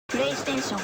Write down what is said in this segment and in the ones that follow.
PlayStation.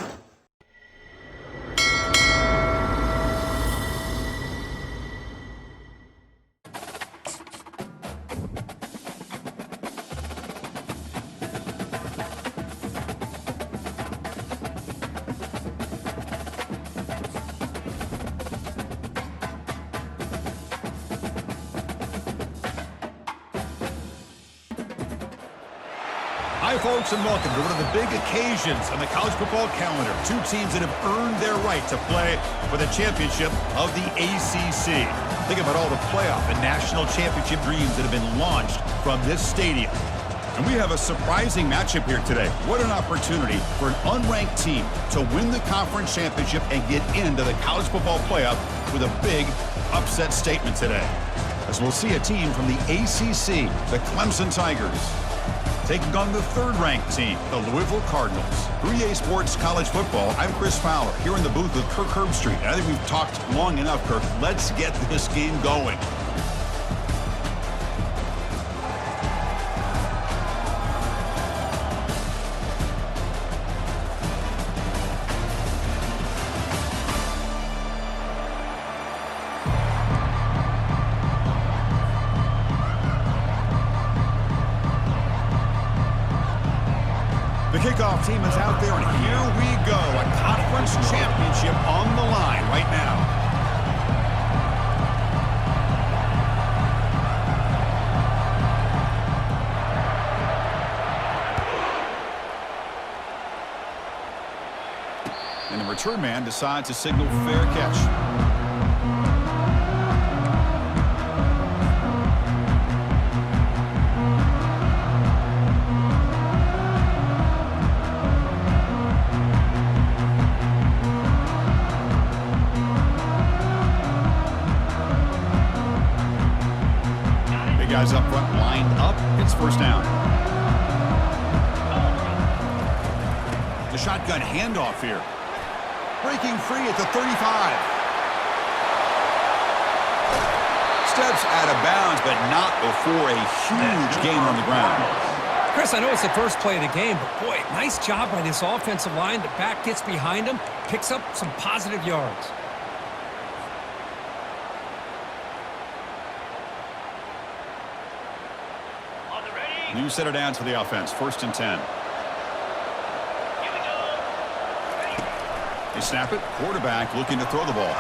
Hi, folks, and welcome to one of the big occasions on the college football calendar. Two teams that have earned their right to play for the championship of the ACC. Think about all the playoff and national championship dreams that have been launched from this stadium. And we have a surprising matchup here today. What an opportunity for an unranked team to win the conference championship and get into the college football playoff with a big upset statement today. As we'll see a team from the ACC, the Clemson Tigers, taking on the third-ranked team, the Louisville Cardinals. 3A Sports College Football, I'm Chris Fowler, here in the booth with Kirk Herbstreit. And I think we've talked long enough, Kirk. Let's get this game going. The kickoff team is out there, and here we go. A conference championship on the line right now. And the return man decides to signal fair catch. Guys up front, lined up. It's first down. The shotgun handoff here. Breaking free at the 35. Steps out of bounds, but not before a huge gain on the ground. Chris, I know it's the first play of the game, but boy, nice job by this offensive line. The back gets behind him, picks up some positive yards. New set of downs for the offense. First and 10. They snap it. Quarterback looking to throw the ball.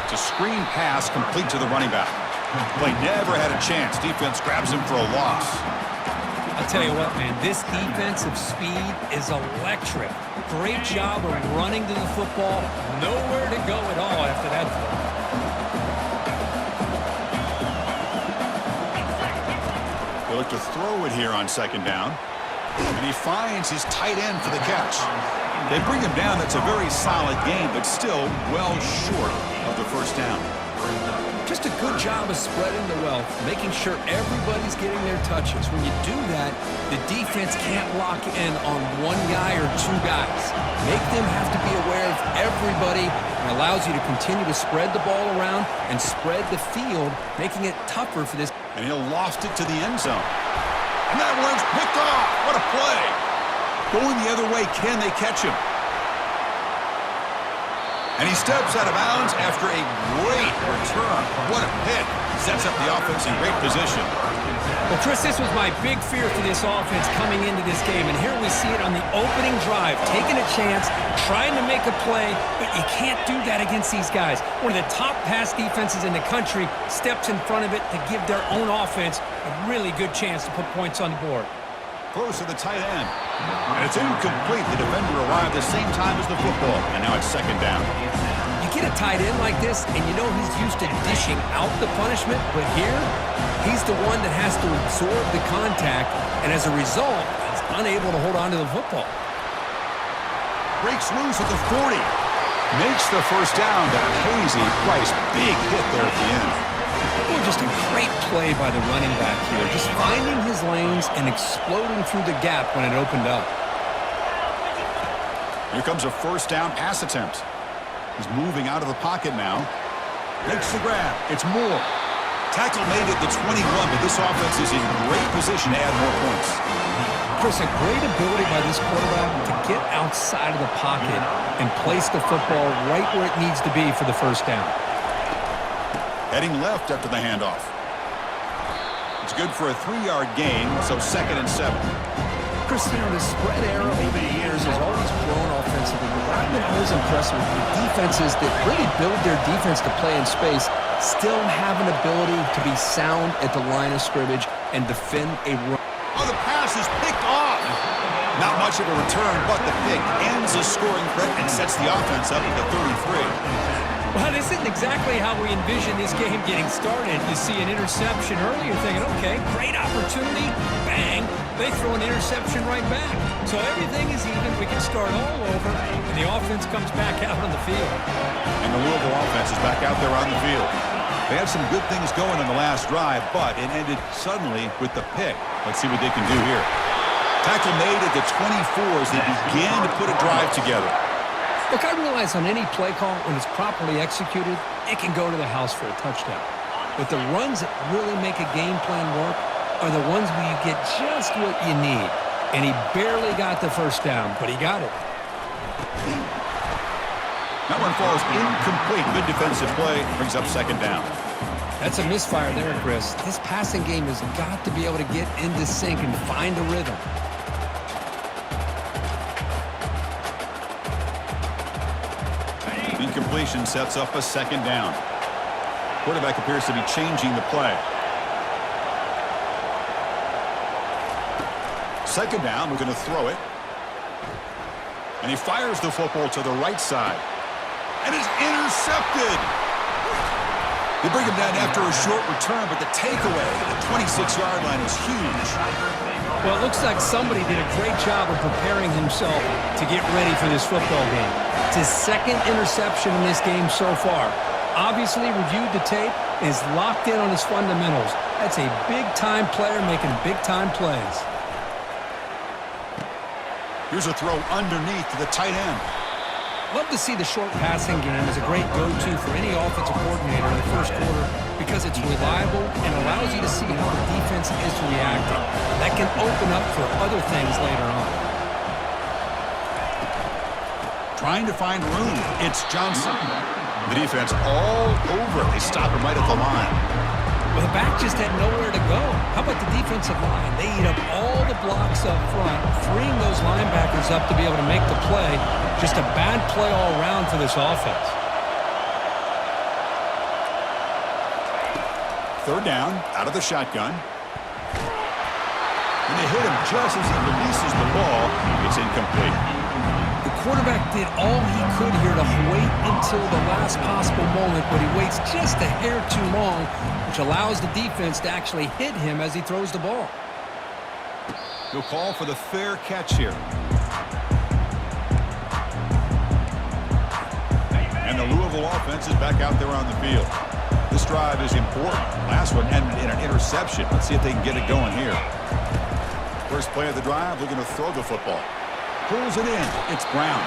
It's a screen pass complete to the running back. Play never had a chance. Defense grabs him for a loss. I'll tell you what, man, this defensive speed is electric. Great job of running to the football. Nowhere to go at all after that throw. They look to throw it here on second down. And he finds his tight end for the catch. They bring him down. That's a very solid game, but still well short of the first down. Just a good job of spreading the wealth, making sure everybody's getting their touches. When you do that, the defense can't lock in on one guy or two guys. Make them have to be aware of everybody, and allows you to continue to spread the ball around and spread the field, making it tougher for this. And he'll loft it to the end zone. And that one's picked off. What a play. Going the other way, can they catch him? And he steps out of bounds after a great return. What a pick. Sets up the offense in great position. Well, Chris, this was my big fear for this offense coming into this game. And here we see it on the opening drive. Taking a chance, trying to make a play, but you can't do that against these guys. One of the top pass defenses in the country steps in front of it to give their own offense a really good chance to put points on the board. Close to the tight end. And it's incomplete. The defender arrived the same time as the football. And now it's second down. You get a tight end like this, and you know he's used to dishing out the punishment, but here, he's the one that has to absorb the contact, and as a result, he's unable to hold on to the football. Breaks loose at the 40. Makes the first down, but Casey Price, big hit there at the end. Well, just a great play by the running back here, just finding his lanes and exploding through the gap when it opened up. Here comes a first down pass attempt. He's moving out of the pocket now. Makes the grab. It's Moore. Tackle made at the 21, but this offense is in great position to add more points. Chris, a great ability by this quarterback to get outside of the pocket and place the football right where it needs to be for the first down. Heading left after the handoff. It's good for a 3-yard gain, so 2nd and 7. Chris, the spread arrow over the years has always grown offensively. But what I've been always impressed with the defenses that really build their defense to play in space still have an ability to be sound at the line of scrimmage and defend a run. Oh, the pass is picked off. Not much of a return, but the pick ends a scoring threat and sets the offense up at the 33. Well, this isn't exactly how we envision this game getting started. You see an interception early, you're thinking, okay, great opportunity, bang, they throw an interception right back. So everything is even, we can start all over, and the offense comes back out on the field. And the Louisville offense is back out there on the field. They had some good things going on the last drive, but it ended suddenly with the pick. Let's see what they can do here. Tackle made at the 24 as they began to put a drive together. Look, I realize on any play call, when it's properly executed, it can go to the house for a touchdown. But the runs that really make a game plan work are the ones where you get just what you need. And he barely got the first down, but he got it. That one falls incomplete. Good defensive play. Brings up 2nd down. That's a misfire there, Chris. This passing game has got to be able to get into sync and find a rhythm. Incompletion sets up a 2nd down. Quarterback appears to be changing the play. 2nd down, we're going to throw it. And he fires the football to the right side. And it's intercepted. They bring him down after a short return, but the takeaway at the 26-yard line is huge. Well, it looks like somebody did a great job of preparing himself to get ready for this football game. It's his 2nd interception in this game so far. Obviously reviewed the tape and is locked in on his fundamentals. That's a big-time player making big-time plays. Here's a throw underneath to the tight end. Love to see the short passing game as a great go-to for any offensive coordinator in the first quarter because it's reliable and allows you to see how the defense is reacting. That can open up for other things later on. Trying to find room. It's Johnson. The defense all over. They stop him right at the line. Well, the back just had nowhere to go. How about the defensive line? They eat up all the blocks up front, freeing those linebackers up to be able to make the play. Just a bad play all around for this offense. 3rd down, out of the shotgun. And they hit him just as he releases the ball. It's incomplete. The quarterback did all he could here to wait until the last possible moment, but he waits just a hair too long, which allows the defense to actually hit him as he throws the ball. He'll call for the fair catch here. And the Louisville offense is back out there on the field. This drive is important. Last one ended in an interception. Let's see if they can get it going here. First play of the drive, looking to throw the football. Pulls it in. It's Brown.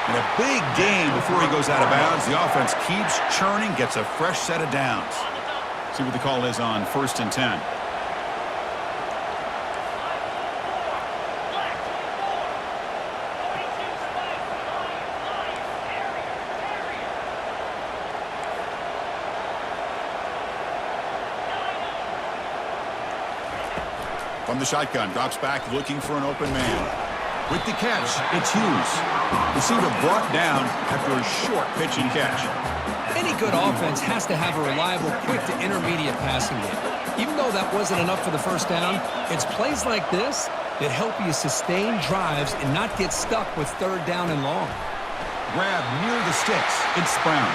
And a big gain before he goes out of bounds. The offense keeps churning, gets a fresh set of downs. See what the call is on 1st and 10. From the shotgun, drops back looking for an open man. With the catch, it's Hughes. Receiver brought down after a short pitch and catch. Any good offense has to have a reliable, quick to intermediate passing game. Even though that wasn't enough for the first down, it's plays like this that help you sustain drives and not get stuck with 3rd down and long. Grab near the sticks. It's Brown.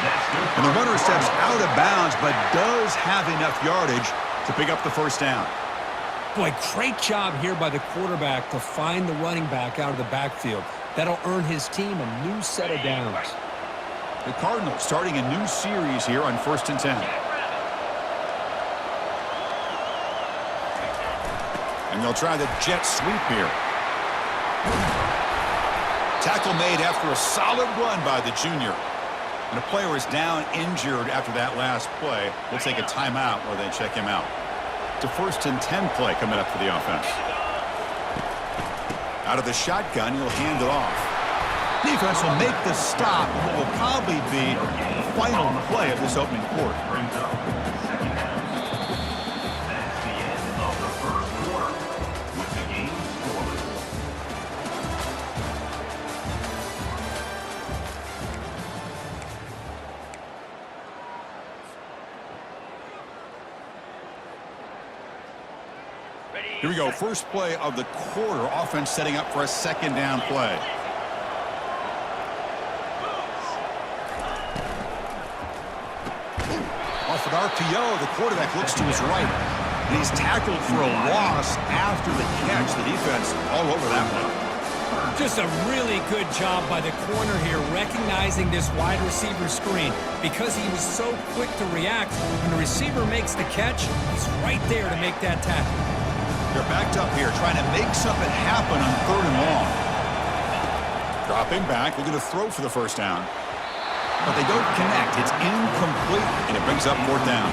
And the runner steps out of bounds, but does have enough yardage to pick up the first down. Boy, great job here by the quarterback to find the running back out of the backfield. That'll earn his team a new set of downs. The Cardinals starting a new series here on 1st and 10. And they'll try the jet sweep here. Tackle made after a solid run by the junior. And a player is down injured after that last play. We'll take a timeout while they check him out. It's a 1st and 10 play coming up for the offense. Out of the shotgun, he'll hand it off. Defense will make the stop on what will probably be the final play of this opening quarter. Here we go, first play of the quarter. Offense setting up for a second down play. Off an RPO, the quarterback looks to his right. And he's tackled for a loss after the catch. The defense all over that one. Just a really good job by the corner here, recognizing this wide receiver screen. Because he was so quick to react, when the receiver makes the catch, he's right there to make that tackle. They're backed up here, trying to make something happen on 3rd and long. Dropping back, looking to throw for the first down. But they don't connect. It's incomplete, and it brings up 4th down.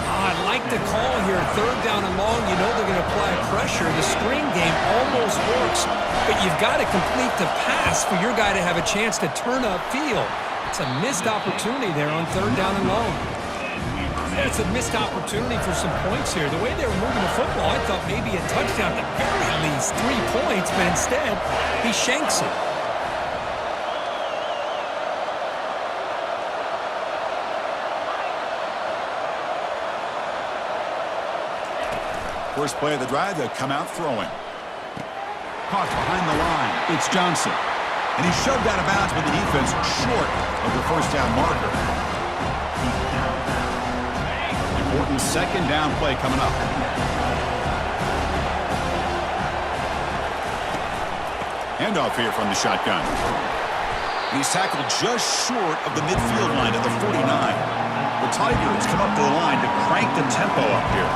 I like the call here. 3rd down and long, you know they're going to apply pressure. The screen game almost works, but you've got to complete the pass for your guy to have a chance to turn upfield. It's a missed opportunity there on 3rd down and long. It's a missed opportunity for some points here. The way they were moving the football, I thought maybe a touchdown, at the very least 3 points, but instead, he shanks it. First play of the drive, they'll come out throwing. Caught behind the line. It's Johnson. And he's shoved out of bounds with the defense short of the first down marker. Important second down play coming up. Handoff here from the shotgun. He's tackled just short of the midfield line at the 49. The Tigers come up to the line to crank the tempo up here.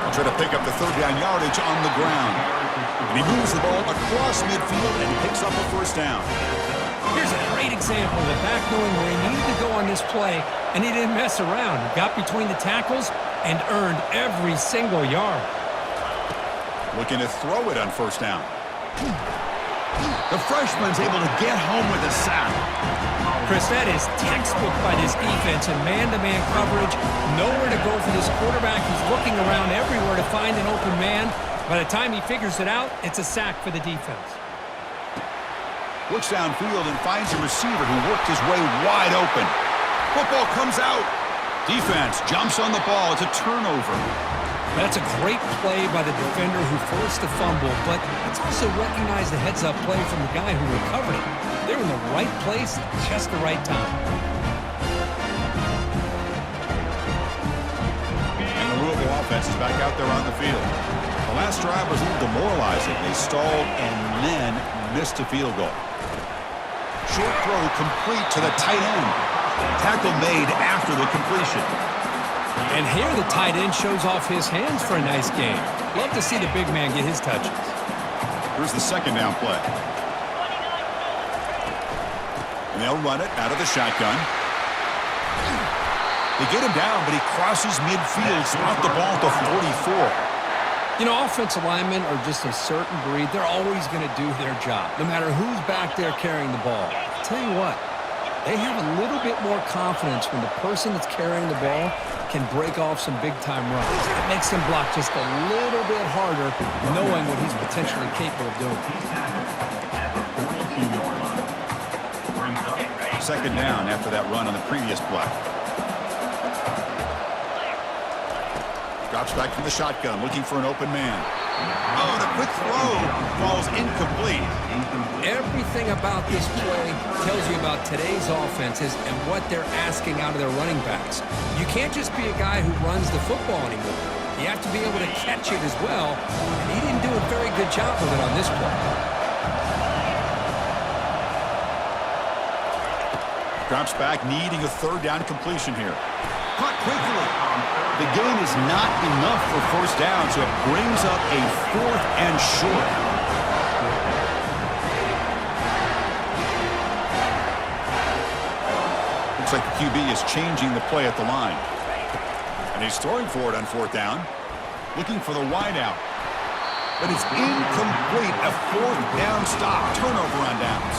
They'll try to pick up the 3rd down yardage on the ground. And he moves the ball across midfield and picks up a first down. Here's a great example of the back knowing where he needed to go on this play, and he didn't mess around. He got between the tackles and earned every single yard. Looking to throw it on first down. The freshman's able to get home with a sack. Chris, that is textbook by this defense in man-to-man coverage. Nowhere to go for this quarterback. He's looking around everywhere to find an open man. By the time he figures it out, it's a sack for the defense. Looks downfield and finds a receiver who worked his way wide open. Football comes out. Defense jumps on the ball. It's a turnover. That's a great play by the defender who forced the fumble, but it's also recognized the heads-up play from the guy who recovered it. They're in the right place at just the right time. And the Louisville offense is back out there on the field. The last drive was a little demoralizing. They stalled and then missed a field goal. Short throw complete to the tight end. Tackle made after the completion. And here the tight end shows off his hands for a nice game. Love to see the big man get his touches. Here's the second down play. And they'll run it out of the shotgun. They get him down, but he crosses midfield, spot the ball at the 44. You know, offensive linemen are just a certain breed. They're always going to do their job, no matter who's back there carrying the ball. I'll tell you what, they have a little bit more confidence when the person that's carrying the ball can break off some big-time runs. It makes him block just a little bit harder, knowing what he's potentially capable of doing. Second down after that run on the previous play. Drops back from the shotgun, looking for an open man. Oh, the quick throw falls incomplete. Everything about this play tells you about today's offenses and what they're asking out of their running backs. You can't just be a guy who runs the football anymore. You have to be able to catch it as well, and he didn't do a very good job of it on this play. Drops back, needing a third down completion here. Caught quickly. The gain is not enough for first down, so it brings up a 4th and short. Looks like the QB is changing the play at the line. And he's throwing for it on 4th down. Looking for the wide out. but it's incomplete. A fourth down stop. Turnover on downs.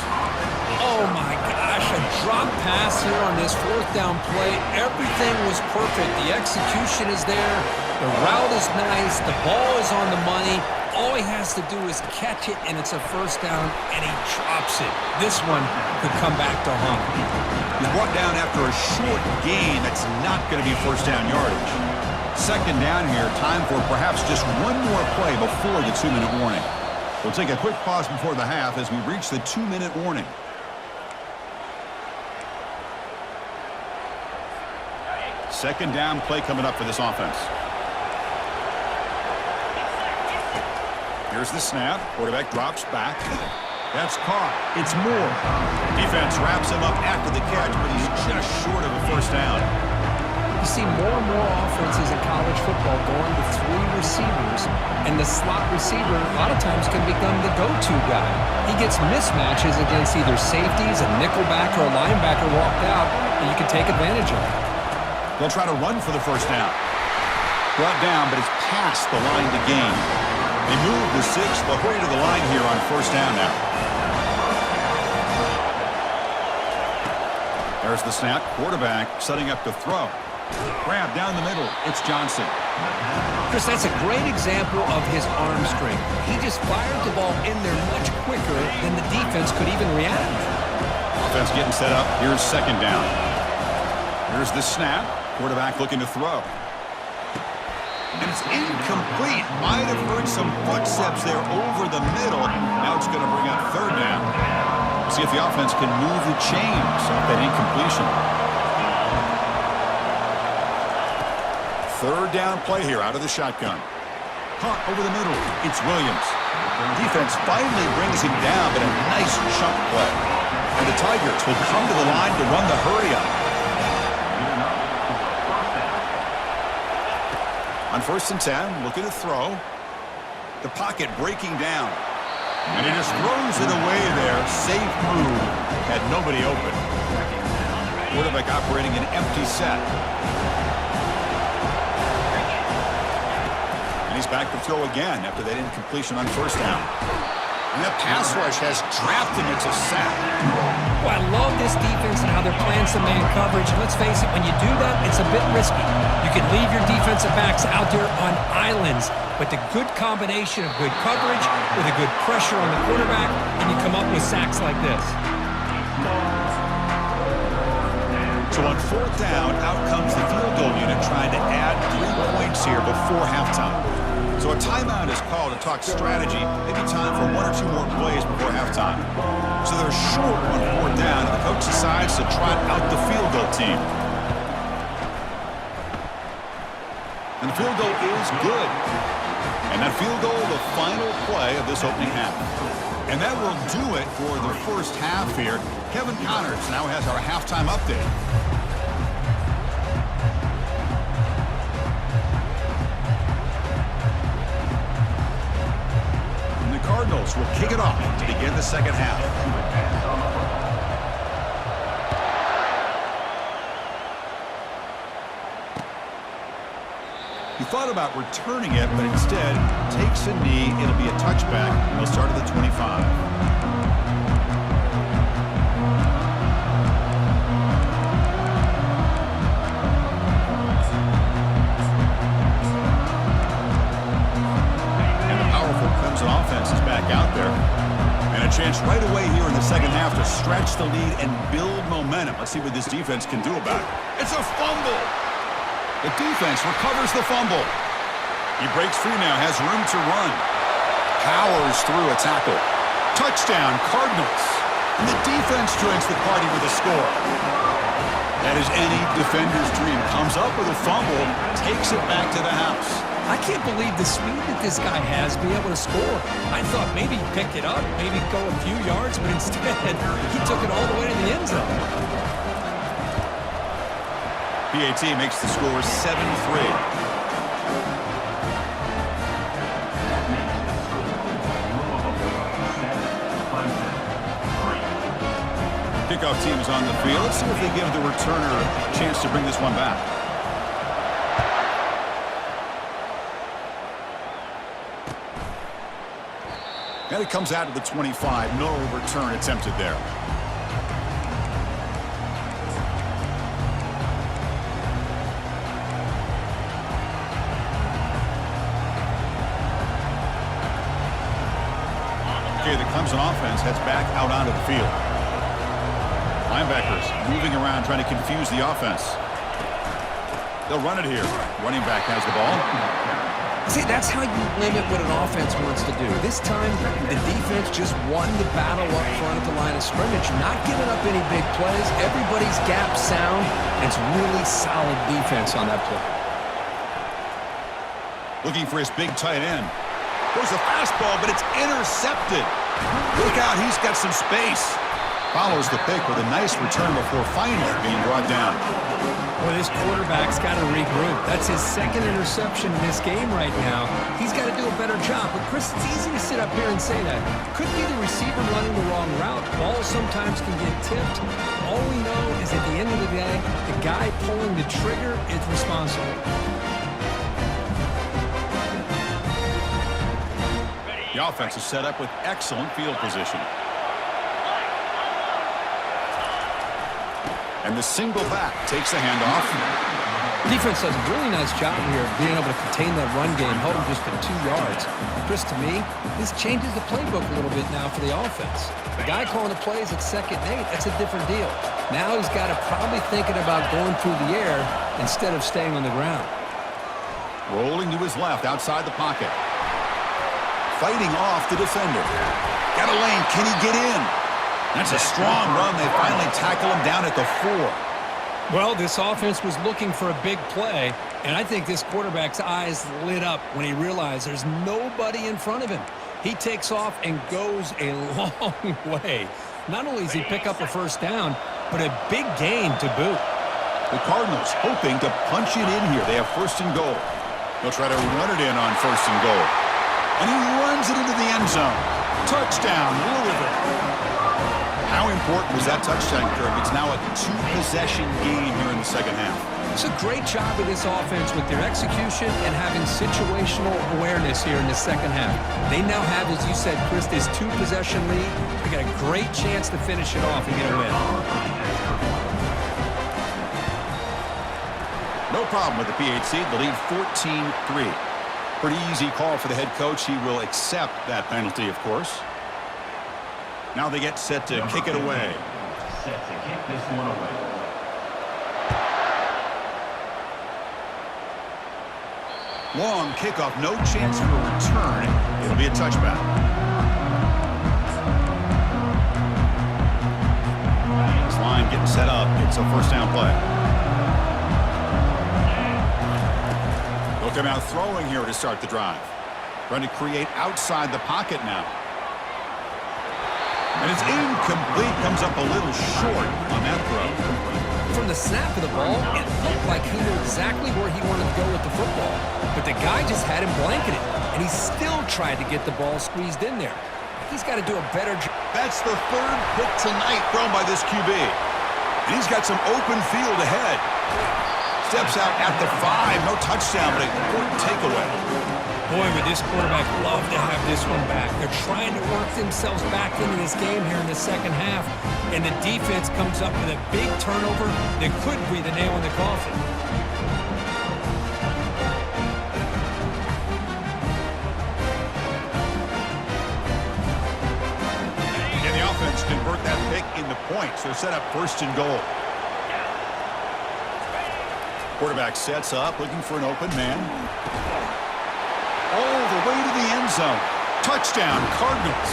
Oh, my gosh, a drop pass here on this fourth down play. Everything was perfect. The execution is there. The route is nice. The ball is on the money. All he has to do is catch it, and it's a first down, and he drops it. This one could come back to haunt him. He's brought down after a short gain. That's not going to be first down yardage. Second down here, time for perhaps just one more play before the 2-minute warning. We'll take a quick pause before the half as we reach the 2-minute warning. Second down play coming up for this offense. Here's the snap. Quarterback drops back. That's caught. It's Moore. Defense wraps him up after the catch, but he's just short of a first down. You see more and more offenses in college football going to 3 receivers, and the slot receiver a lot of times can become the go-to guy. He gets mismatches against either safeties, a nickelback, or a linebacker walked out, and you can take advantage of it. They'll try to run for the first down. Brought down, but it's past the line to gain. They move the 6. They'll hurry to the line here on first down now. There's the snap. Quarterback setting up to throw. Grab down the middle. It's Johnson. Chris, that's a great example of his arm strength. He just fired the ball in there much quicker than the defense could even react. Offense getting set up. Here's second down. Here's the snap. Quarterback looking to throw. And it's incomplete. Might have heard some footsteps there over the middle. Now it's going to bring up third down. See if the offense can move the chains off that incompletion. Third down play here out of the shotgun. Caught over the middle. It's Williams. Defense finally brings him down, but a nice chunk play. And the Tigers will come to the line to run the hurry-up. On first and 10, looking to throw. The pocket breaking down. And he just throws it away there. Safe move. Had nobody open. Quarterback operating an empty set. And he's back to throw again after that incompletion on first down. And the pass rush has trapped him. It's a sack. Well, I love this defense and how they're playing some man coverage. Let's face it, when you do that, it's a bit risky. You can leave your defensive backs out there on islands, but the good combination of good coverage with a good pressure on the quarterback, and you come up with sacks like this. So on fourth down, out comes the field goal unit trying to add 3 points here before halftime. So a timeout is called to talk strategy. Maybe time for 1 or 2 more plays before halftime. So they're short on fourth down, and the coach decides to trot out the field goal team. And the field goal is good. And that field goal, the final play of this opening half. And that will do it for the first half here. Kevin Connors now has our halftime update. And the Cardinals will kick it off to begin the second half. He thought about returning it, but instead takes a knee. It'll be a touchback, and they'll start at the 25. And the powerful Clemson offense is back out there. And a chance right away here in the second half to stretch the lead and build momentum. Let's see what this defense can do about it. It's a fumble! The defense recovers the fumble. He breaks free now, has room to run. Powers through a tackle. Touchdown, Cardinals. And the defense joins the party with a score. That is any defender's dream. Comes up with a fumble, takes it back to the house. I can't believe the speed that this guy has to be able to score. I thought maybe pick it up, maybe go a few yards, but instead he took it all the way to the end zone. PAT makes the score 7-3. Kickoff team is on the field. Let's see if they give the returner a chance to bring this one back. And it comes out to the 25. No return attempted there. Okay, the Clemson offense heads back out onto the field. Linebackers moving around, trying to confuse the offense. They'll run it here. Running back has the ball. See, that's how you limit what an offense wants to do. This time, the defense just won the battle up front at the line of scrimmage, not giving up any big plays. Everybody's gap sound. It's really solid defense on that play. Looking for his big tight end. Goes a fastball, but it's intercepted. Look out, he's got some space. Follows the pick with a nice return before finally being brought down. Well, this quarterback's got to regroup. That's his second interception in this game right now. He's got to do a better job. But, Chris, it's easy to sit up here and say that. Could be the receiver running the wrong route. Balls sometimes can get tipped. All we know is at the end of the day, the guy pulling the trigger is responsible. The offense is set up with excellent field position. And the single back takes the handoff. Defense does a really nice job here of being able to contain that run game, hold them just to 2 yards. Chris, to me, this changes the playbook a little bit now for the offense. The guy calling the plays at 2nd and 8, that's a different deal. Now he's got to probably thinking about going through the air instead of staying on the ground. Rolling to his left outside the pocket. Fighting off the defender. Got a lane. Can he get in? That's a strong run. They finally tackle him down at the 4. Well, this offense was looking for a big play, and I think this quarterback's eyes lit up when he realized there's nobody in front of him. He takes off and goes a long way. Not only does he pick up a first down, but a big gain to boot. The Cardinals hoping to punch it in here. They have 1st and goal. They'll try to run it in on 1st and goal. And he runs it into the end zone. Touchdown, Louisville. How important was that touchdown, Kirk? It's now a 2-possession game here in the second half. It's a great job of this offense with their execution and having situational awareness here in the second half. They now have, as you said, Chris, this 2-possession lead. They got a great chance to finish it off and get a win. No problem with the PHC. The lead 14-3. Pretty easy call for the head coach. He will accept that penalty, of course. Now they get set to kick it away. Set to kick this one away. Long kickoff, no chance for a return. It'll be a touchback. This line getting set up. It's a first down play. They'll come out throwing here to start the drive. Trying to create outside the pocket now. And it's incomplete. Comes up a little short on that throw. From the snap of the ball, it looked like he knew exactly where he wanted to go with the football. But the guy just had him blanketed, and he still tried to get the ball squeezed in there. He's got to do a better job. That's the 3rd pick tonight thrown by this QB. And he's got some open field ahead. Steps out at the 5. No touchdown, but a important takeaway. Boy, would this quarterback love to have this one back. They're trying to work themselves back into this game here in the second half, and the defense comes up with a big turnover that could be the nail in the coffin. And the offense convert that pick into points. They're set up 1st and goal. Quarterback sets up, looking for an open man. All the way to the end zone. Touchdown, Cardinals.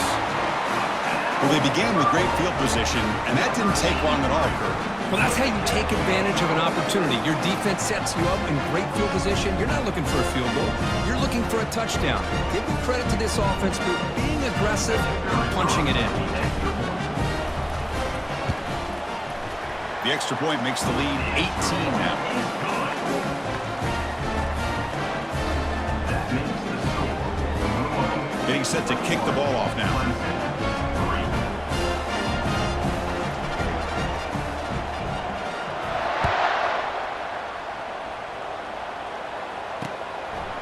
Well, they began with great field position, and that didn't take long at all, Kirk. Well, that's how you take advantage of an opportunity. Your defense sets you up in great field position. You're not looking for a field goal. You're looking for a touchdown. Give me credit to this offense for being aggressive and punching it in. The extra point makes the lead 18 now. Getting set to kick the ball off now.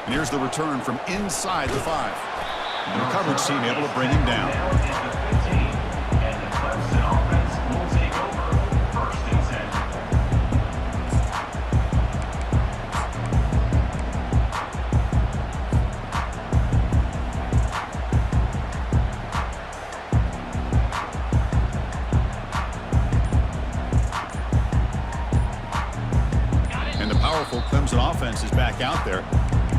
And here's the return from inside the 5. And the coverage team able to bring him down. And the Clemson offense will take over 1st and 10. And the powerful Clemson offense is back out there.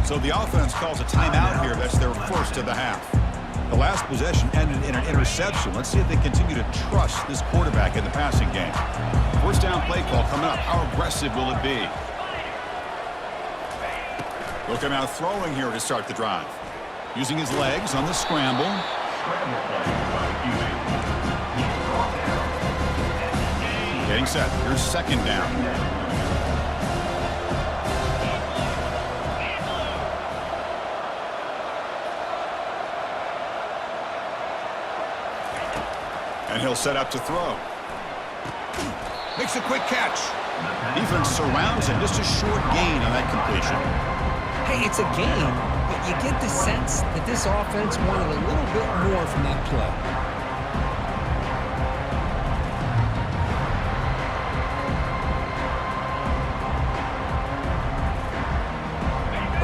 So the offense calls a timeout here. That's their first of the half. The last possession ended in an interception. Let's see if they continue to trust this quarterback in the passing game. First down play call coming up. How aggressive will it be? He'll come out throwing here to start the drive. Using his legs on the scramble. Getting set. Here's second down. And he'll set up to throw. Makes a quick catch. Defense surrounds him. Just a short gain on that completion. Hey, it's a game, but you get the sense that this offense wanted a little bit more from that play.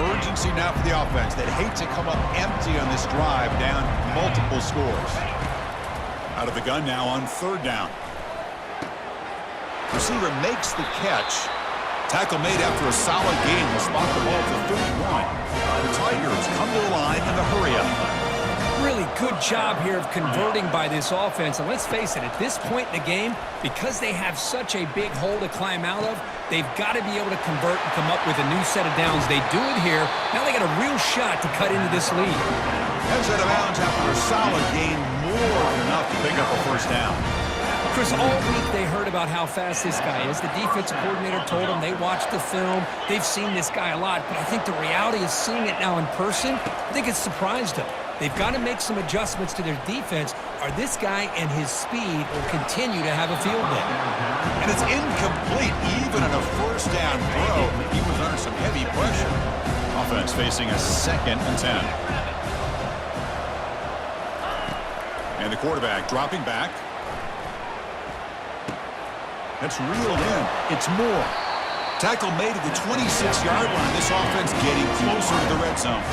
Urgency now for the offense. They'd hate to come up empty on this drive, down multiple scores. Out of the gun now on third down. Receiver makes the catch. Tackle made after a solid gain. Will spot the ball to 31. The Tigers come to the line in a hurry up. Really good job here of converting by this offense. And let's face it, at this point in the game, because they have such a big hole to climb out of, they've got to be able to convert and come up with a new set of downs. They do it here. Now they got a real shot to cut into this lead. Heads out of bounds after a solid gain. More than enough to pick up a first down. Chris, all week they heard about how fast this guy is. The defensive coordinator told them they watched the film. They've seen this guy a lot, but I think the reality is seeing it now in person, I think it's surprised them. They've got to make some adjustments to their defense, or this guy and his speed will continue to have a field day. And it's incomplete, even on a first down throw. He was under some heavy pressure. Offense facing a 2nd and 10. And the quarterback dropping back. That's reeled in. It's Moore. Tackle made at the 26-yard line. This offense getting closer to the red zone.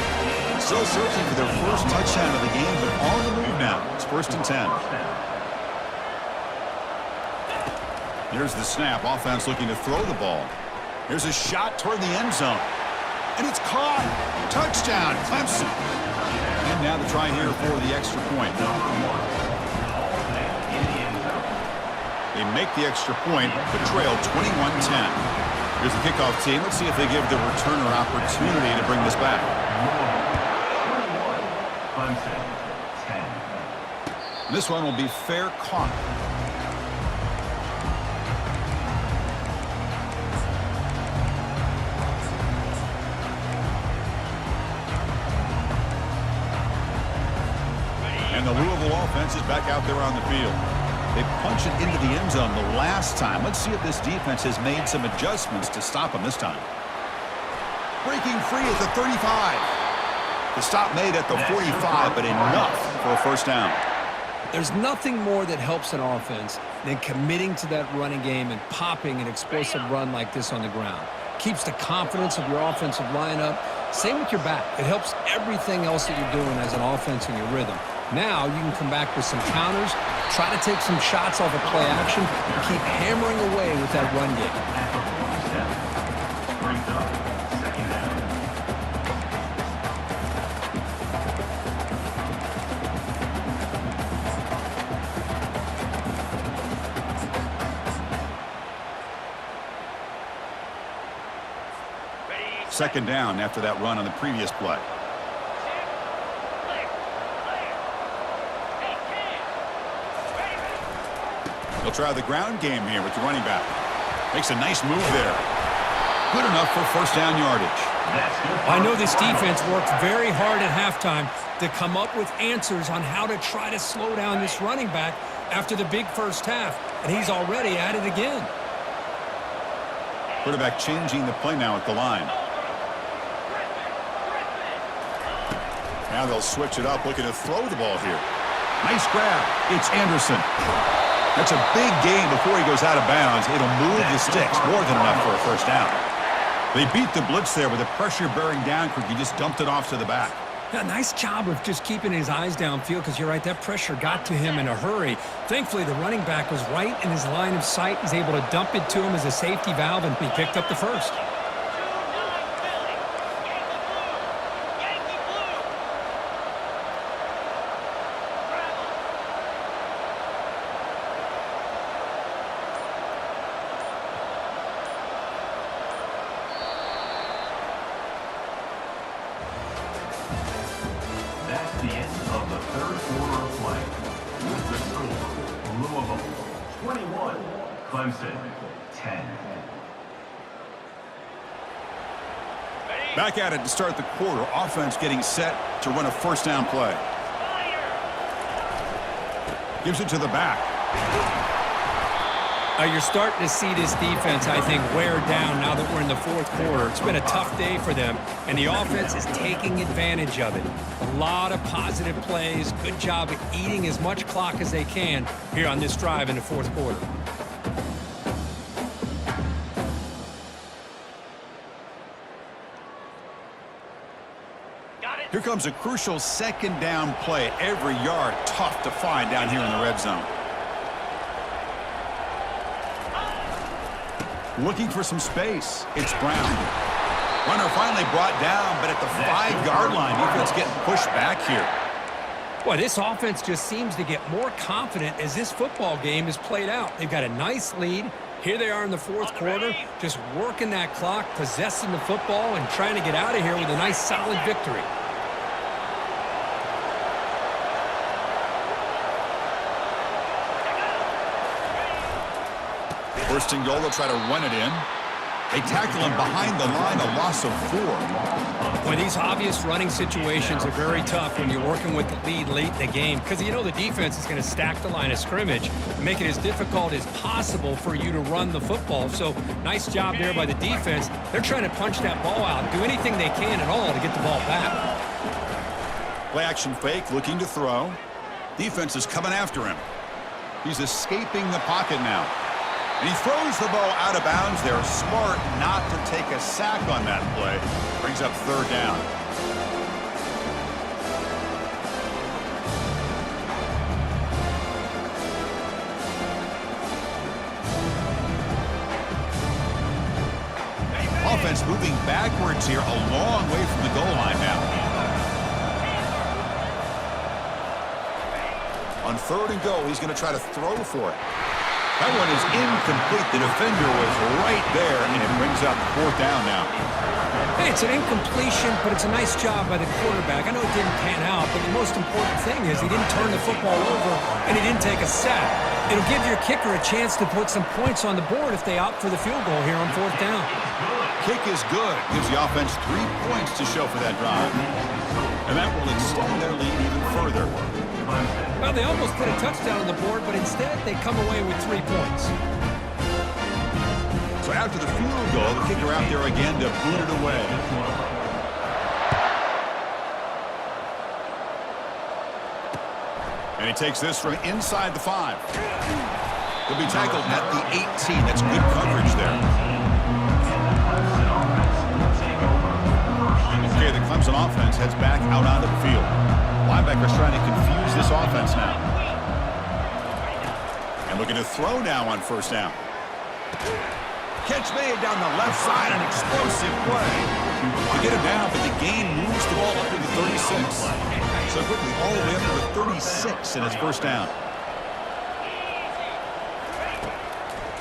Still searching for their first touchdown of the game, but on the move now. It's 1st and 10. Here's the snap. Offense looking to throw the ball. Here's a shot toward the end zone. And it's caught. Touchdown, Clemson. And now the try here for the extra point. They make the extra point, but trail 21-10. Here's the kickoff team. Let's see if they give the returner opportunity to bring this back. This one will be fair caught. And the Louisville offense is back out there on the field. They punch it into the end zone the last time. Let's see if this defense has made some adjustments to stop them this time. Breaking free at the 35. The stop made at the 45, but enough for a first down. There's nothing more that helps an offense than committing to that running game and popping an explosive run like this on the ground. Keeps the confidence of your offensive lineup. Same with your back. It helps everything else that you're doing as an offense in your rhythm. Now you can come back with some counters, try to take some shots off of play action, and keep hammering away with that run game. Second down after that run on the previous play. He'll try the ground game here with the running back. Makes a nice move there. Good enough for first down yardage. I know this defense worked very hard at halftime to come up with answers on how to try to slow down this running back after the big first half, and he's already at it again. Now they'll switch it up, looking to throw the ball here. Nice grab. It's Anderson. That's a big gain before he goes out of bounds. It'll move the sticks, more than enough for a first down. They beat the blitz there with the pressure bearing down. He just dumped it off to the back. Yeah, nice job of just keeping his eyes downfield, because you're right, that pressure got to him in a hurry. Thankfully, the running back was right in his line of sight. He's able to dump it to him as a safety valve, and he picked up the first. That's the end of the third quarter of play. With the score, Louisville 21, Clemson 10. Back at it to start the quarter. Offense getting set to run a first down play. Gives it to the back. You're starting to see this defense, I think, wear down now that we're in the fourth quarter. It's been a tough day for them, and the offense is taking advantage of it. A lot of positive plays. Good job of eating as much clock as they can here on this drive in the fourth quarter. Here comes a crucial second down play. Every yard tough to find down here in the red zone. Looking for some space. It's Brown. Runner finally brought down, but at the 5-yard line, defense getting pushed back here. Boy, this offense just seems to get more confident as this football game is played out. They've got a nice lead. Here they are in the fourth quarter, just working that clock, possessing the football, and trying to get out of here with a nice, solid victory. First and goal, they'll try to run it in. They tackle him behind the line, a loss of 4. Boy, these obvious running situations are very tough when you're working with the lead late in the game, because you know the defense is going to stack the line of scrimmage, make it as difficult as possible for you to run the football. So nice job there by the defense. They're trying to punch that ball out, do anything they can at all to get the ball back. Play action fake, looking to throw. Defense is coming after him. He's escaping the pocket now. And he throws the ball out of bounds there. Smart not to take a sack on that play. Brings up third down. Offense moving backwards here, a long way from the goal line now. On third and goal, he's going to try to throw for it. That one is incomplete. The defender was right there, and it brings up fourth down now. Hey, it's an incompletion, but it's a nice job by the quarterback. I know it didn't pan out, but the most important thing is he didn't turn the football over, and he didn't take a sack. It'll give your kicker a chance to put some points on the board if they opt for the field goal here on fourth down. Kick is good. Gives the offense 3 points to show for that drive. And that will extend their lead even further. Well, they almost put a touchdown on the board, but instead they come away with 3 points. So after the field goal, the kicker out there again to boot it away. And he takes this from inside the 5. He'll be tackled at the 18. That's good coverage there. Okay, the Clemson offense heads back out onto the field. Linebackers trying to confuse this offense now. And looking to throw now on first down. Catch made down the left side, an explosive play. To get him down, but the gain moves the ball up to the 36. So quickly all the way up to the 36 in his first down.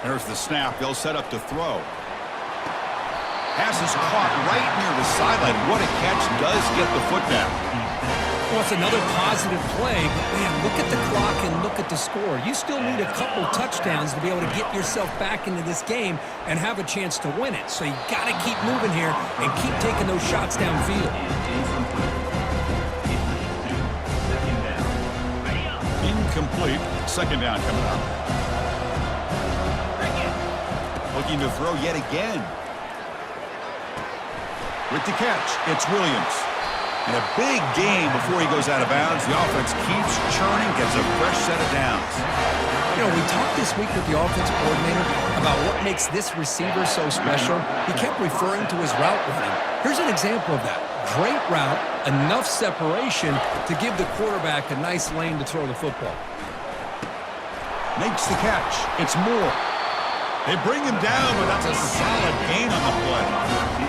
There's the snap. They'll set up to throw. Pass is caught right near the sideline. What a catch. Does get the foot down. Well, it's another positive play, but man, look at the clock and look at the score. You still need a couple touchdowns to be able to get yourself back into this game and have a chance to win it. So you got to keep moving here and keep taking those shots downfield. Incomplete. Second down coming up. Looking to throw yet again. With the catch, it's Williams. And a big gain before he goes out of bounds. The offense keeps churning, gets a fresh set of downs. You know, we talked this week with the offensive coordinator about what makes this receiver so special. He kept referring to his route running. Here's an example of that. Great route, enough separation to give the quarterback a nice lane to throw the football. Makes the catch. It's Moore. They bring him down, but that's a solid gain on the play.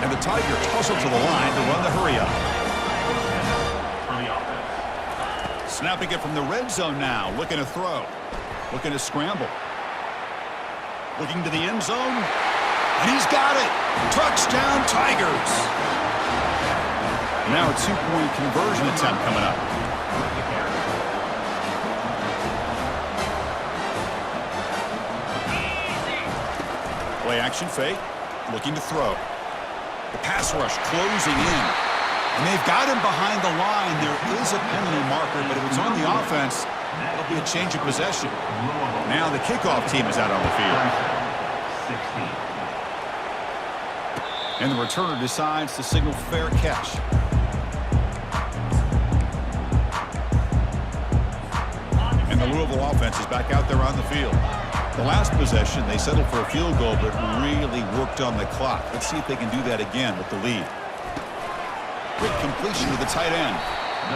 And the Tigers tussle to the line to run the hurry-up. Snapping it from the red zone now, looking to throw. Looking to scramble. Looking to the end zone. And he's got it. Touchdown, Tigers. Now a two-point conversion attempt coming up. Play action fake. Looking to throw. The pass rush closing in. And they've got him behind the line. There is a penalty marker, but if it's on the offense, it'll be a change of possession. Now the kickoff team is out on the field. And the returner decides to signal fair catch. And the Louisville offense is back out there on the field. The last possession, they settled for a field goal, but really worked on the clock. Let's see if they can do that again with the lead. Quick completion to the tight end.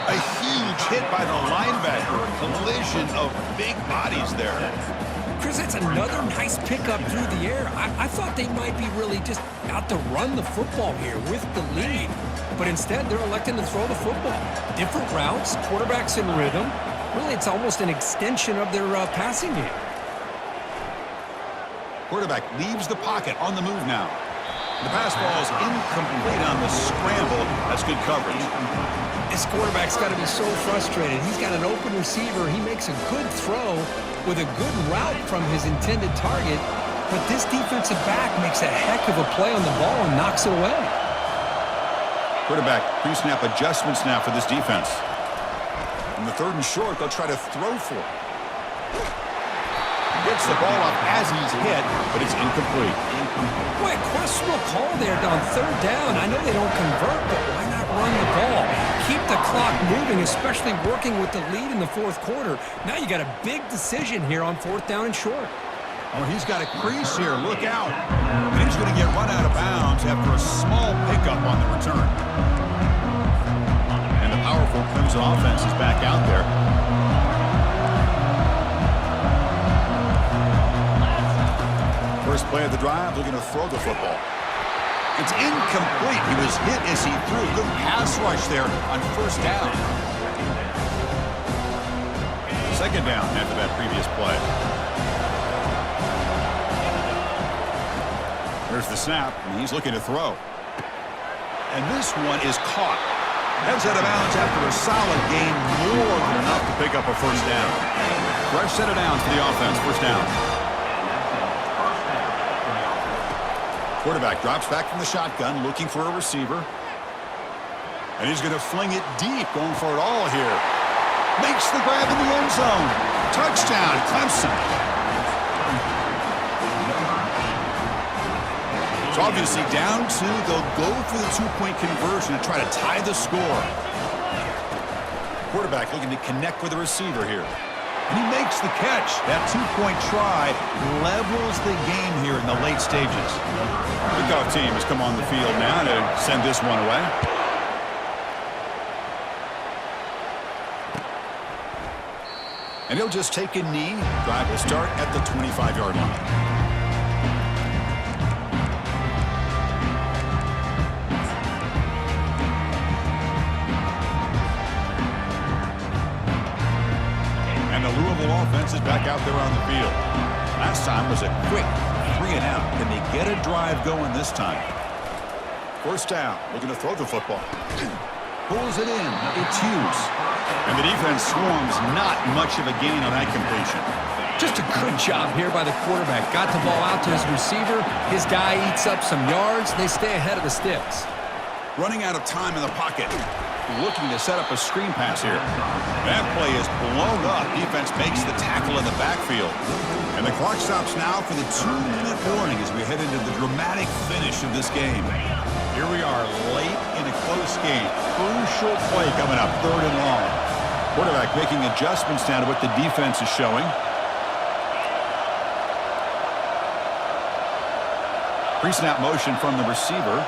A huge hit by the linebacker. A collision of big bodies there. Chris, that's another nice pickup through the air. I thought they might be really just out to run the football here with the lead. But instead, they're electing to throw the football. Different routes, quarterbacks in rhythm. Really, it's almost an extension of their passing game. Quarterback leaves the pocket on the move now. The pass ball is incomplete on the scramble. That's good coverage. This quarterback's got to be so frustrated. He's got an open receiver. He makes a good throw with a good route from his intended target, but this defensive back makes a heck of a play on the ball and knocks it away. Quarterback pre-snap adjustments now for this defense. In the third and short, they'll try to throw for it. Gets the ball up as he's hit, but it's incomplete. Boy, a questionable call there on third down. I know they don't convert, but why not run the ball? Keep the clock moving, especially working with the lead in the fourth quarter. Now you got a big decision here on fourth down and short. Oh, he's got a crease here. Look out. And he's going to get run out of bounds after a small pickup on the return. And the powerful Clemson offense is back out there. First play of the drive, looking to throw the football. It's incomplete. He was hit as he threw. Good pass rush there on first down. Second down after that previous play. There's the snap, and he's looking to throw. And this one is caught. Heads out of bounds after a solid gain, more than enough to pick up a first down. Fresh set of downs for the offense, first down. Quarterback drops back from the shotgun, looking for a receiver. And he's going to fling it deep, going for it all here. Makes the grab in the end zone. Touchdown, Clemson. It's obviously down two. They'll go for the two-point conversion to try to tie the score. Quarterback looking to connect with the receiver here. And he makes the catch. That two-point try levels the game here in the late stages. Kickoff team has come on the field now to send this one away. And he'll just take a knee. Drive will start at the 25-yard line. Offense is back out there on the field. Last time was a quick 3-and-out. Can they get a drive going this time? First down, looking to throw the football. Pulls it in. It's Hughes. And the defense swarms, not much of a gain on that completion. Just a good job here by the quarterback. Got the ball out to his receiver. His guy eats up some yards. They stay ahead of the sticks. Running out of time in the pocket. Looking to set up a screen pass here. That play is blown up. Defense makes the tackle in the backfield. And the clock stops now for the 2-minute warning as we head into the dramatic finish of this game. Here we are late in a close game. Crucial play coming up, 3rd and long. Quarterback making adjustments now to what the defense is showing. Pre-snap motion from the receiver.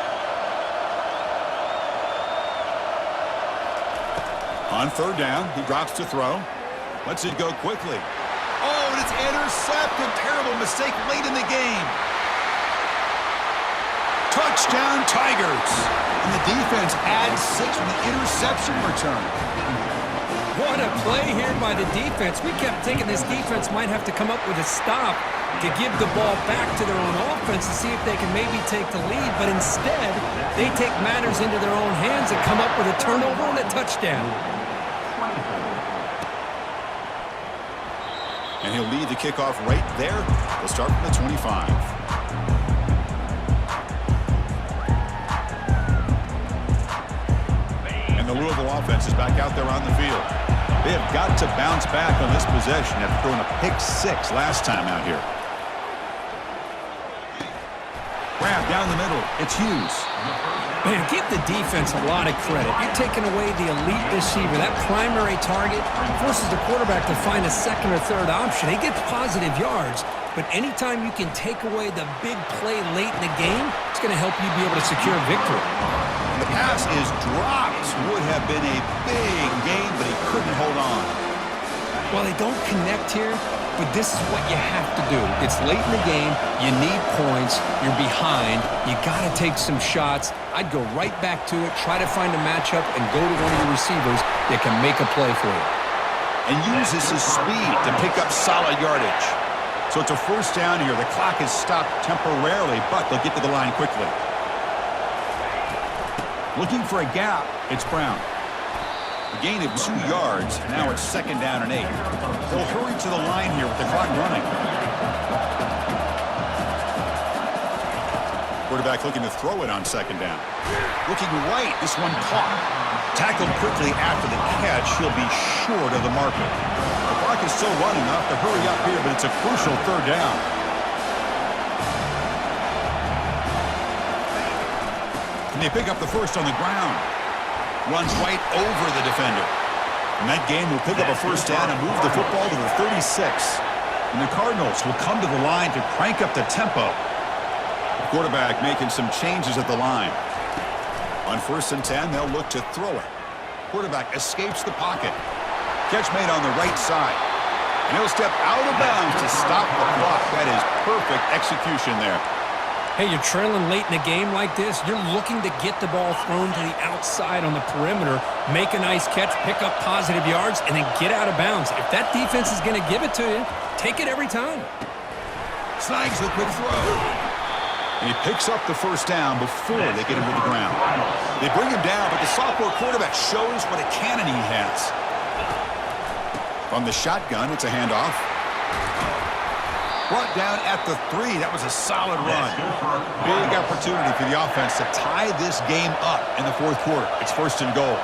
On 3rd down, he drops to throw. Lets it go quickly. Oh, and it's intercepted. Terrible mistake late in the game. Touchdown, Tigers. And the defense adds 6 with the interception return. What a play here by the defense. We kept thinking this defense might have to come up with a stop to give the ball back to their own offense to see if they can maybe take the lead. But instead, they take matters into their own hands and come up with a turnover and a touchdown. And he'll lead the kickoff right there. They'll start from the 25. And the Louisville offense is back out there on the field. They have got to bounce back on this possession after throwing a pick-6 last time out here. Grab down the middle. It's Hughes. Man, give the defense a lot of credit. You're taking away the elite receiver. That primary target forces the quarterback to find a 2nd or 3rd option. He gets positive yards, but anytime you can take away the big play late in the game, it's going to help you be able to secure victory. The pass is dropped. Would have been a big game, but he couldn't hold on. Well, they don't connect here, but this is what you have to do. It's late in the game. You need points. You're behind. You got to take some shots. I'd go right back to it, try to find a matchup, and go to one of the receivers that can make a play for you. And uses his speed to pick up solid yardage. So it's a 1st down here. The clock is stopped temporarily, but they'll get to the line quickly. Looking for a gap, it's Brown. A gain of 2 yards. Now it's 2nd down and 8. They'll hurry to the line here with the clock running. Quarterback looking to throw it on 2nd down. Looking right, this one caught. Tackled quickly after the catch. He'll be short of the marker. The clock is still running enough to hurry up here, but it's a crucial 3rd down. And they pick up the 1st on the ground. Runs right over the defender. And that game will pick up a 1st down and move the football to the 36. And the Cardinals will come to the line to crank up the tempo. The quarterback making some changes at the line. On 1st and 10, they'll look to throw it. Quarterback escapes the pocket. Catch made on the right side. And he'll step out of bounds to stop the clock. That is perfect execution there. Hey, you're trailing late in a game like this. You're looking to get the ball thrown to the outside on the perimeter, make a nice catch, pick up positive yards, and then get out of bounds. If that defense is going to give it to you, take it every time. Snags the quick throw. And he picks up the 1st down before they get him to the ground. They bring him down, but the sophomore quarterback shows what a cannon he has. From the shotgun, it's a handoff. Brought down at the 3. That was a solid run. Big opportunity for the offense to tie this game up in the 4th quarter. It's 1st and goal.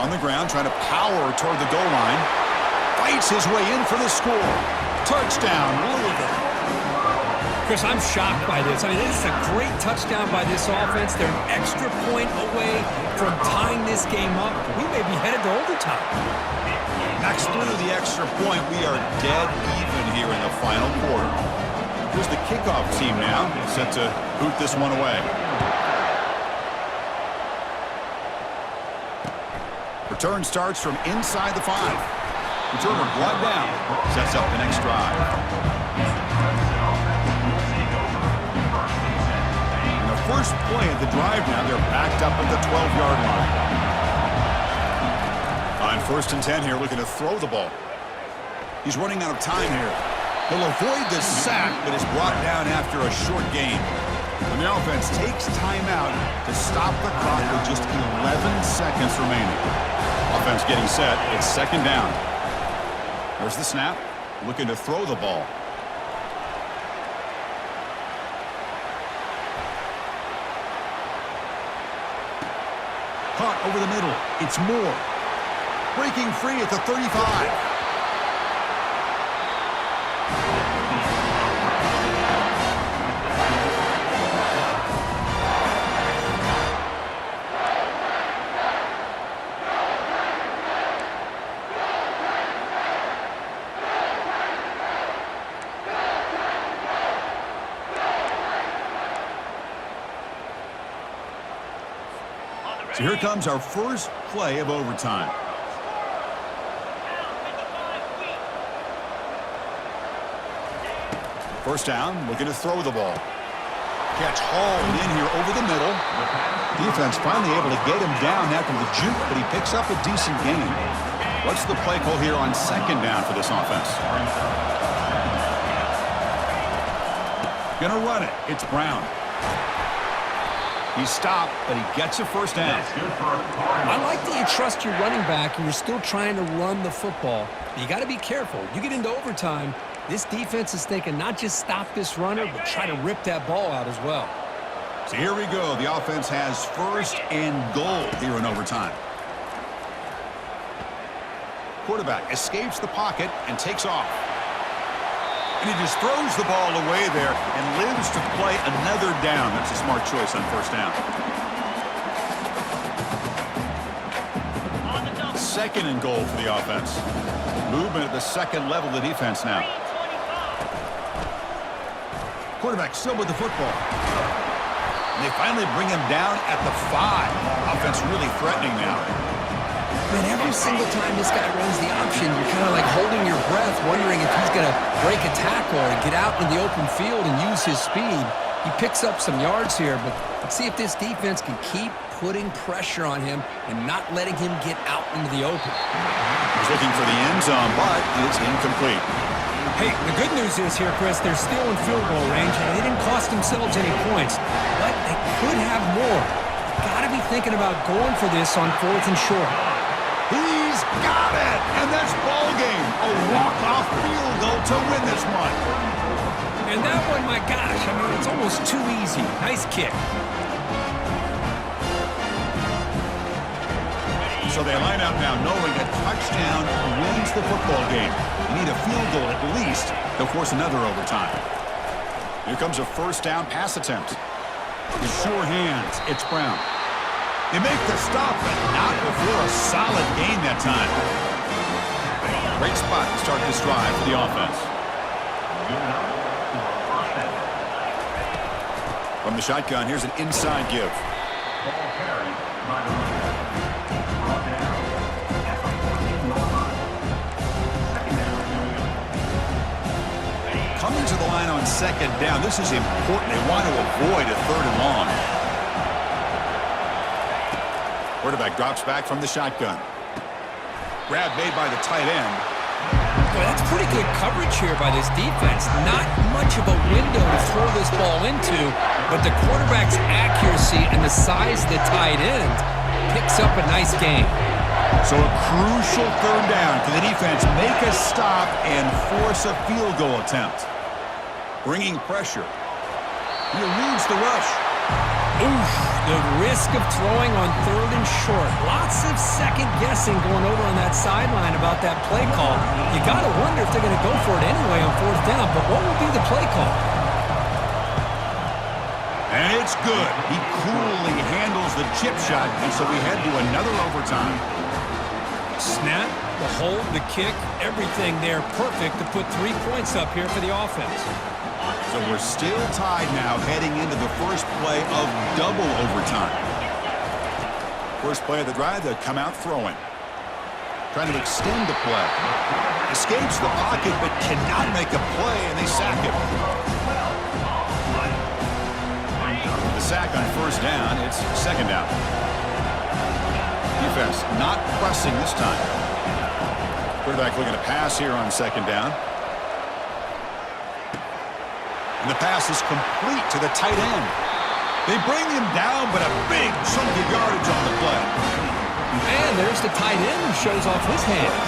On the ground, trying to power toward the goal line. Fights his way in for the score. Touchdown, Louisville. Chris, I'm shocked by this. I mean, this is a great touchdown by this offense. They're an extra point away from tying this game up. We may be headed to overtime. Knocks through the extra point. We are dead even here in the final quarter. Here's the kickoff team now, set to boot this one away. Return starts from inside the 5. Returner brought down, sets up the next drive. And the first play of the drive now, they're backed up at the 12-yard line. On 1st and 10 here, looking to throw the ball. He's running out of time here. He'll avoid the sack, but is brought down after a short game. And the offense takes timeout to stop the clock with just 11 seconds remaining. Offense getting set. It's 2nd down. There's the snap. Looking to throw the ball. Caught over the middle. It's Moore. Breaking free at the 35. So here comes our first play of overtime. First down, looking to throw the ball. Catch hauled in here over the middle. Defense finally able to get him down after the juke, but he picks up a decent gain. What's the play call here on second down for this offense? Gonna run it. It's Brown. He stopped, but he gets a first down. I like that you trust your running back and you're still trying to run the football. But you got to be careful. You get into overtime, this defense is thinking not just stop this runner, but try to rip that ball out as well. So here we go. The offense has first and goal here in overtime. Quarterback escapes the pocket and takes off. And he just throws the ball away there and lives to play another down. That's a smart choice on first down. Second and goal for the offense. Movement at the second level of the defense now. Quarterback still with the football. And they finally bring him down at the 5. Offense really threatening now. Man, every single time this guy runs the option, you're kind of like holding your breath, wondering if he's going to break a tackle or get out in the open field and use his speed. He picks up some yards here, but let's see if this defense can keep putting pressure on him and not letting him get out into the open. He's looking for the end zone, but it's incomplete. Hey, the good news is here, Chris, they're still in field goal range, and they didn't cost themselves any points, but they could have more. You got to be thinking about going for this on 4th and short. He's got it! And that's ball game. A walk-off field goal to win this one. And that one, my gosh, I mean, it's almost too easy. Nice kick. So they line up now knowing a touchdown wins the football game. You need a field goal at least to force another overtime. Here comes a first down pass attempt. With sure hands, it's Brown. They make the stop, but not before a solid gain that time. Great spot to start this drive for the offense. From the shotgun, here's an inside give. Coming to the line on second down, this is important. They want to avoid a 3rd and long. Quarterback drops back from the shotgun. Grab made by the tight end. Boy, that's pretty good coverage here by this defense. Not much of a window to throw this ball into, but the quarterback's accuracy and the size of the tight end picks up a nice gain. So a crucial 3rd down. Can the defense make a stop and force a field goal attempt? Bringing pressure. He eludes the rush. Oof, the risk of throwing on 3rd and short. Lots of second guessing going over on that sideline about that play call. You got to wonder if they're going to go for it anyway on 4th down, but what will be the play call? And it's good. He coolly handles the chip shot, and so we head to another overtime. Snap, the hold, the kick, everything there perfect to put 3 points up here for the offense. So we're still tied now heading into the first play of double overtime. First play of the drive, they come out throwing. Trying to extend the play. Escapes the pocket but cannot make a play, and they sack him. The sack on first down, it's second down. Defense not pressing this time. Quarterback looking to pass here on second down. And the pass is complete to the tight end. They bring him down, but a big chunk of yardage on the play. And there's the tight end who shows off his hands.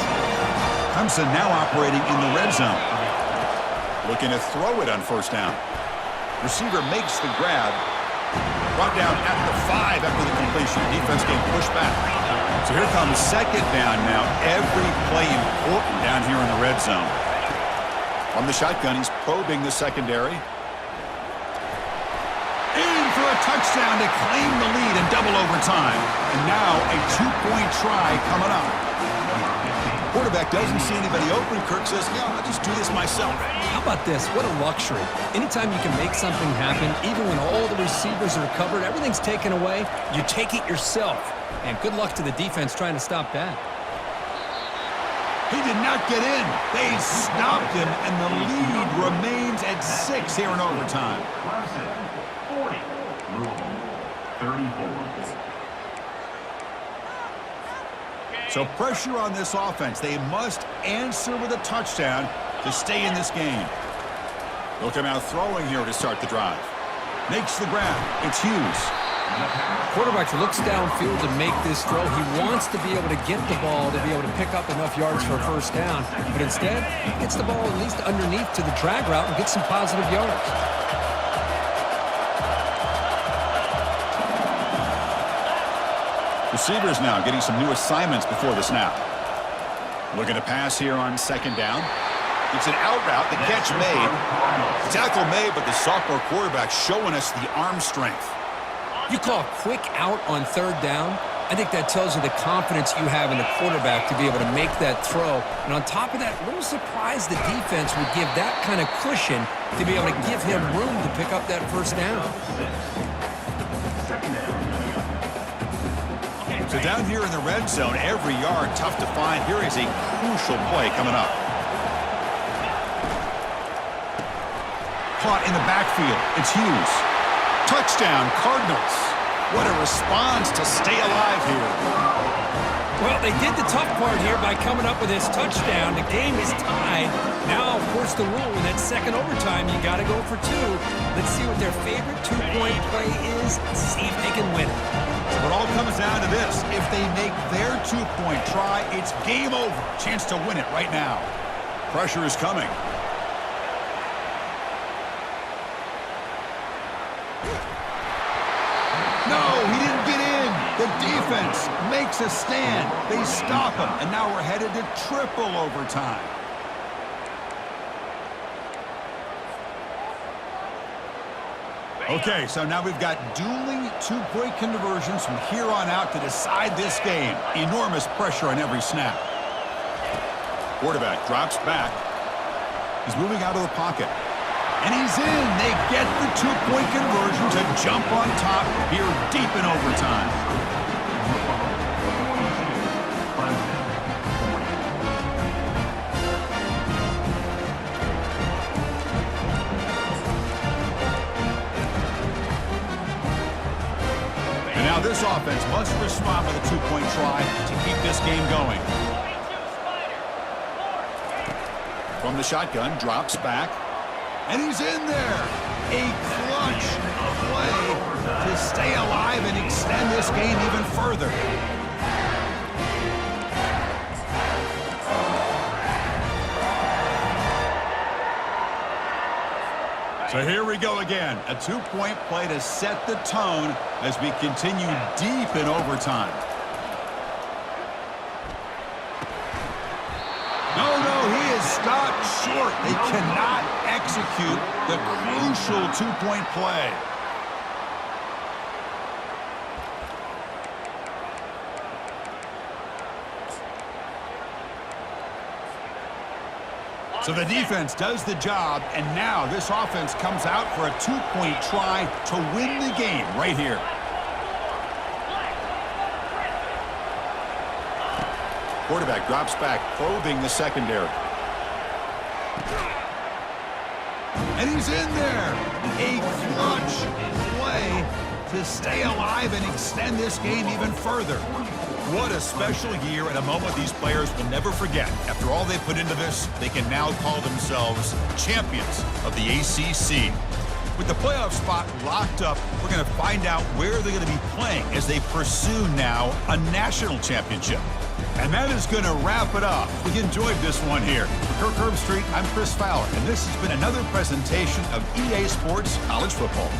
Clemson now operating in the red zone. Looking to throw it on first down. Receiver makes the grab. Brought down at the 5 after the completion. Defense getting pushed back. So here comes second down now. Every play important down here in the red zone. From the shotgun, he's probing the secondary. Aim for a touchdown to claim the lead in double overtime. And now a 2-point try coming up. Quarterback doesn't see anybody open. Kirk says, yeah, I'll just do this myself. How about this? What a luxury. Anytime you can make something happen, even when all the receivers are covered, everything's taken away, you take it yourself. And good luck to the defense trying to stop that. He did not get in. They stopped him, and the lead remains at 6 here in overtime. Clemson, 40. Louisville, 34. So pressure on this offense. They must answer with a touchdown to stay in this game. They'll come out throwing here to start the drive. Makes the grab. It's Hughes. Quarterback looks downfield to make this throw. He wants to be able to get the ball to be able to pick up enough yards for a first down. But instead, he gets the ball at least underneath to the drag route and gets some positive yards. Receivers now getting some new assignments before the snap. Looking to pass here on second down. It's an out route. The catch made. The tackle made, but the sophomore quarterback showing us the arm strength. You call a quick out on third down. I think that tells you the confidence you have in the quarterback to be able to make that throw. And on top of that, a little surprised the defense would give that kind of cushion to be able to give him room to pick up that first down. So down here in the red zone, every yard tough to find. Here is a crucial play coming up. Caught in the backfield. It's Hughes. Touchdown, Cardinals. What a response to stay alive here. Well, they did the tough part here by coming up with this touchdown. The game is tied. Now, of course, the rule in that second overtime, you got to go for two. Let's see what their favorite two-point play is and see if they can win it. So it all comes down to this. If they make their two-point try, it's game over. Chance to win it right now. Pressure is coming. No, he didn't get in. The defense makes a stand. They stop him, and now we're headed to triple overtime. Okay, so now we've got dueling two-point conversions from here on out to decide this game. Enormous pressure on every snap. Quarterback drops back. He's moving out of the pocket. And he's in. They get the two-point conversion to jump on top here deep in overtime. And now this offense must respond with a two-point try to keep this game going. From the shotgun, drops back. And he's in there. A clutch play to stay alive and extend this game even further. So here we go again. A two-point play to set the tone as we continue deep in overtime. He is stopped short. They cannot execute the crucial two-point play. So the defense does the job, and now this offense comes out for a two-point try to win the game right here. Quarterback drops back, probing the secondary. And he's in there. A clutch play to stay alive and extend this game even further. What a special year and a moment these players will never forget. After all they put into this, they can now call themselves champions of the ACC. With the playoff spot locked up, we're going to find out where they're going to be playing as they pursue now a national championship. And that is going to wrap it up. We enjoyed this one here. For Kirk Herbstreit, I'm Chris Fowler, and this has been another presentation of EA Sports College Football.